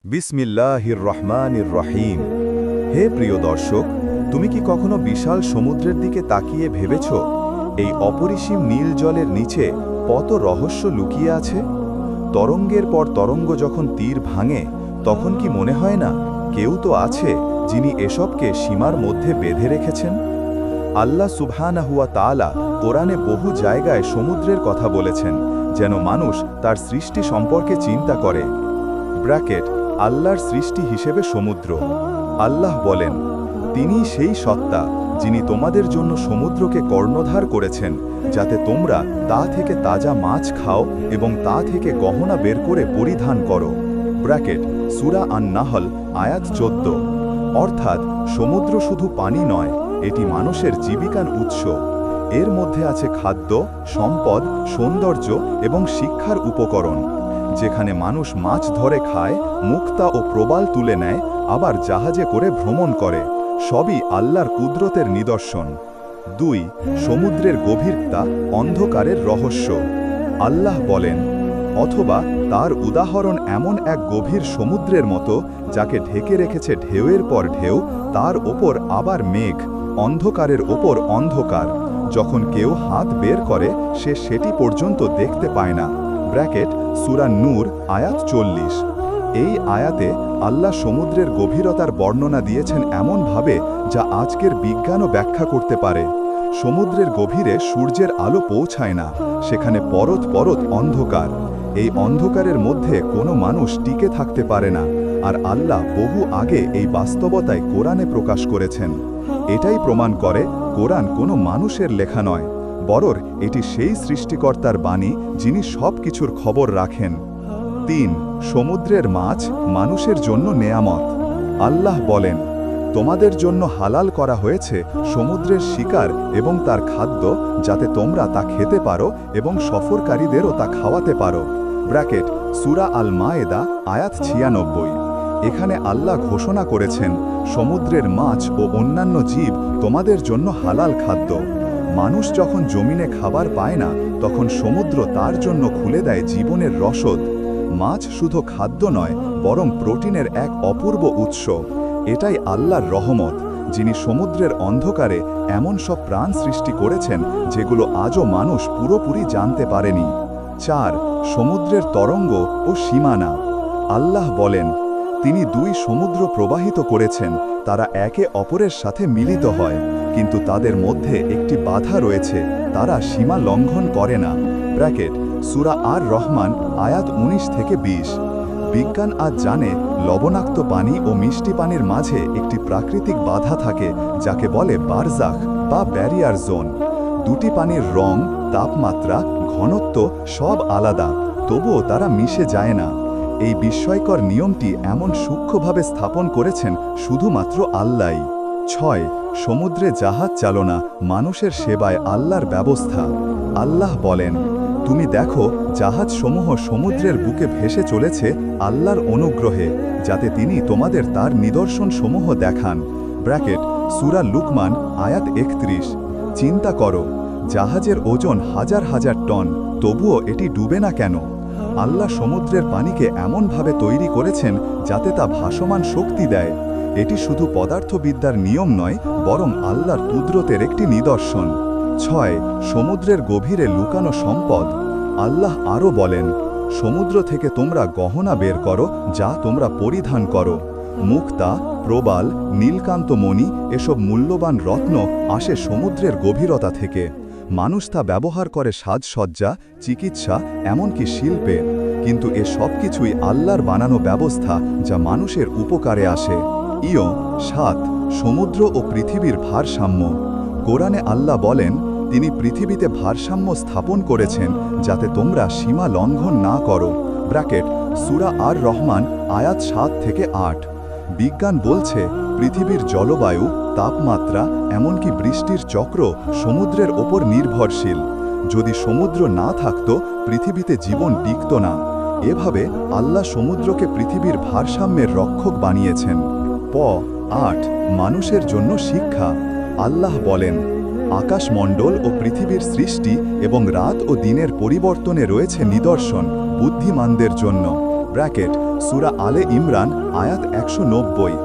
বিসমিল্লাহির রহমানির রহিম। হে প্রিয় দর্শক, তুমি কি কখনো বিশাল সমুদ্রের দিকে তাকিয়ে ভেবেছ এই অপরিসীম নীল জলের নিচে কত রহস্য লুকিয়ে আছে? তরঙ্গের পর তরঙ্গ যখন তীর ভাঙে, তখন কি মনে হয় না কেউ তো আছে যিনি এসবকে সীমার মধ্যে বেঁধে রেখেছেন? আল্লাহ সুবহানাহু ওয়া তাআলা কোরআনে বহু জায়গায় সমুদ্রের কথা বলেছেন, যেন মানুষ তার সৃষ্টি সম্পর্কে চিন্তা করে। আল্লাহর সৃষ্টি হিসেবে সমুদ্র। আল্লাহ বলেন, তিনি সেই সত্তা যিনি তোমাদের জন্য সমুদ্রকে কর্ণধার করেছেন, যাতে তোমরা তা থেকে তাজা মাছ খাও এবং তা থেকে গহনা বের করে পরিধান করো। সূরা আন-নাহল আয়াত 14। অর্থাৎ সমুদ্র শুধু পানি নয়, এটি মানুষের জীবিকার উৎস। এর মধ্যে আছে খাদ্য, সম্পদ, সৌন্দর্য এবং শিক্ষার উপকরণ। যেখানে মানুষ মাছ ধরে খায়, মুক্তা ও প্রবাল তুলে নেয়, আবার জাহাজে করে ভ্রমণ করে, সবই আল্লাহর কুদরতের নিদর্শন। 2. সমুদ্রের গভীরতা অন্ধকারের রহস্য। আল্লাহ বলেন, অথবা তার উদাহরণ এমন এক গভীর সমুদ্রের মতো, যাকে ঢেকে রেখেছে ঢেউয়ের পর ঢেউ, তার ওপর আবার মেঘ, অন্ধকারের ওপর অন্ধকার। যখন কেউ হাত বের করে, সে সেটি পর্যন্ত দেখতে পায় না। সূরা নূর আয়াত 40। এই আয়াতে আল্লাহ সমুদ্রের গভীরতার বর্ণনা দিয়েছেন এমনভাবে, যা আজকের বিজ্ঞানও ব্যাখ্যা করতে পারে। সমুদ্রের গভীরে সূর্যের আলো পৌঁছায় না, সেখানে পরত পরত অন্ধকার। এই অন্ধকারের মধ্যে কোনো মানুষ টিকে থাকতে পারে না, আর আল্লাহ বহু আগে এই বাস্তবতায় কোরআনে প্রকাশ করেছেন। এটাই প্রমাণ করে কোরআন কোনো মানুষের লেখা নয়, বরং এটি সেই সৃষ্টিকর্তার বাণী যিনি সব কিছুর খবর রাখেন। 3. সমুদ্রের মাছ মানুষের জন্য নেয়ামত। আল্লাহ বলেন, তোমাদের জন্য হালাল করা হয়েছে সমুদ্রের শিকার এবং তার খাদ্য, যাতে তোমরা তা খেতে পারো এবং সফরকারীদেরও তা খাওয়াতে পারো। সূরা আল মায়েদা আয়াত 96। এখানে আল্লাহ ঘোষণা করেছেন, সমুদ্রের মাছ ও অন্যান্য জীব তোমাদের জন্য হালাল খাদ্য। মানুষ যখন জমিনে খাবার পায় না, তখন সমুদ্র তার জন্য খুলে দেয় জীবনের রসদ। মাছ শুধু খাদ্য নয়, বরং প্রোটিনের এক অপূর্ব উৎস। এটাই আল্লাহর রহমত, যিনি সমুদ্রের অন্ধকারে এমন সব প্রাণ সৃষ্টি করেছেন যেগুলো আজও মানুষ পুরোপুরি জানতে পারেনি। 4. সমুদ্রের তরঙ্গ ও সীমানা। আল্লাহ বলেন, তিনি 2 সমুদ্র প্রবাহিত করেছেন, তারা একে অপরের সাথে মিলিত হয়, কিন্তু তাদের মধ্যে একটি বাধা রয়েছে, তারা সীমা লঙ্ঘন করে না। সূরা আর রহমান আয়াত 19 থেকে 20। বিজ্ঞান আজ জানে, লবণাক্ত পানি ও মিষ্টি পানির মাঝে একটি প্রাকৃতিক বাধা থাকে, যাকে বলে বারজাখ বা ব্যারিয়ার জোন। 2টি পানির রং, তাপমাত্রা, ঘনত্ব সব আলাদা, তবুও তারা মিশে যায় না। এই বিস্ময়কর নিয়মটি এমন সূক্ষ্মভাবে স্থাপন করেছেন শুধুমাত্র আল্লাহই। 6. সমুদ্রে জাহাজ চালনা মানুষের সেবায় আল্লাহর ব্যবস্থা। আল্লাহ বলেন, তুমি দেখো জাহাজসমূহ সমুদ্রের বুকে ভেসে চলেছে আল্লাহর অনুগ্রহে, যাতে তিনি তোমাদের তার নিদর্শনসমূহ দেখান। সূরা লুকমান আয়াত 31। চিন্তা করো, জাহাজের ওজন হাজার হাজার টন, তবুও এটি ডুবে না কেন? আল্লাহ সমুদ্রের পানিকে এমনভাবে তৈরি করেছেন যাতে তা ভাসমান শক্তি দেয়। এটি শুধু পদার্থবিদ্যার নিয়ম নয়, বরং আল্লাহর কুদরতের একটি নিদর্শন। 6. সমুদ্রের গভীরে লুকানো সম্পদ। আল্লাহ আরও বলেন, সমুদ্র থেকে তোমরা গহনা বের করো, যা তোমরা পরিধান করো। মুক্তা, প্রবাল, নীলকান্ত মণি, এসব মূল্যবান রত্ন আসে সমুদ্রের গভীরতা থেকে। মানুষ তা ব্যবহার করে সাজসজ্জা, চিকিৎসা, এমনকি শিল্পে। কিন্তু এ সব কিছুই আল্লাহর বানানো ব্যবস্থা, যা মানুষের উপকারে আসে। 7. সমুদ্র ও পৃথিবীর ভারসাম্য। কোরআনে আল্লাহ বলেন, তিনি পৃথিবীতে ভারসাম্য স্থাপন করেছেন, যাতে তোমরা সীমা লঙ্ঘন না করো। সূরা আর রহমান আয়াত 7 থেকে 8। বিজ্ঞান বলছে, পৃথিবীর জলবায়ু, তাপমাত্রা, এমনকি বৃষ্টির চক্র সমুদ্রের ওপর নির্ভরশীল। যদি সমুদ্র না থাকত, পৃথিবীতে জীবন টিকত না। এভাবে আল্লাহ সমুদ্রকে পৃথিবীর ভারসাম্যের রক্ষক বানিয়েছেন। 8. মানুষের জন্য শিক্ষা। আল্লাহ বলেন, আকাশমণ্ডল ও পৃথিবীর সৃষ্টি এবং রাত ও দিনের পরিবর্তনে রয়েছে নিদর্শন বুদ্ধিমানদের জন্য। ব্র্যাকেট সূরা আলে ইমরান আয়াত 190।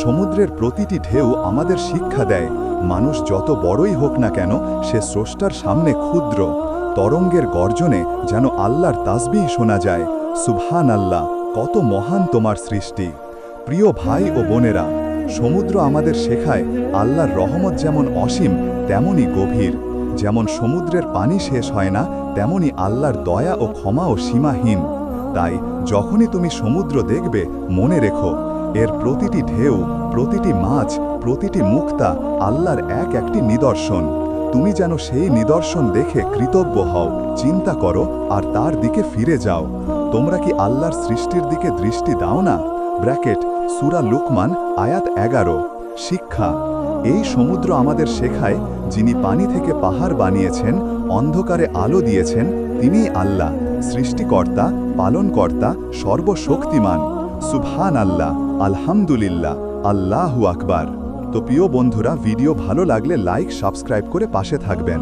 সমুদ্রের প্রতিটি ঢেউ আমাদের শিক্ষা দেয়, মানুষ যত বড়ই হোক না কেন সে স্রষ্টার সামনে ক্ষুদ্র। তরঙ্গের গর্জনে যেন আল্লাহর তাসবিহ শোনা যায়, সুবহান আল্লাহ, কত মহান তোমার সৃষ্টি। প্রিয় ভাই ও বোনেরা, সমুদ্র আমাদের শেখায় আল্লাহর রহমত যেমন অসীম তেমনই গভীর। যেমন সমুদ্রের পানি শেষ হয় না, তেমনি আল্লাহর দয়া ও ক্ষমাও সীমাহীন। তাই যখনই তুমি সমুদ্র দেখবে, মনে রেখো এর প্রতিটি ঢেউ, প্রতিটি মাছ, প্রতিটি মুক্তা আল্লাহর একটি নিদর্শন। তুমি যেন সেই নিদর্শন দেখে কৃতজ্ঞ হও, চিন্তা করো আর তার দিকে ফিরে যাও। তোমরা কি আল্লাহর সৃষ্টির দিকে দৃষ্টি দাও না? ব্র্যাকেট সূরা লুকমান আয়াত 11। শিক্ষা: এই সমুদ্র আমাদের শেখায়, যিনি পানি থেকে পাহাড় বানিয়েছেন, অন্ধকারে আলো দিয়েছেন, তিনিই আল্লাহ, সৃষ্টিকর্তা, পালনকর্তা, সর্বশক্তিমান। সুবহান আল্লাহ, আলহামদুলিল্লাহ, আল্লাহু আকবার। তো প্রিয় বন্ধুরা, ভিডিও ভালো লাগলে লাইক, সাবস্ক্রাইব করে পাশে থাকবেন।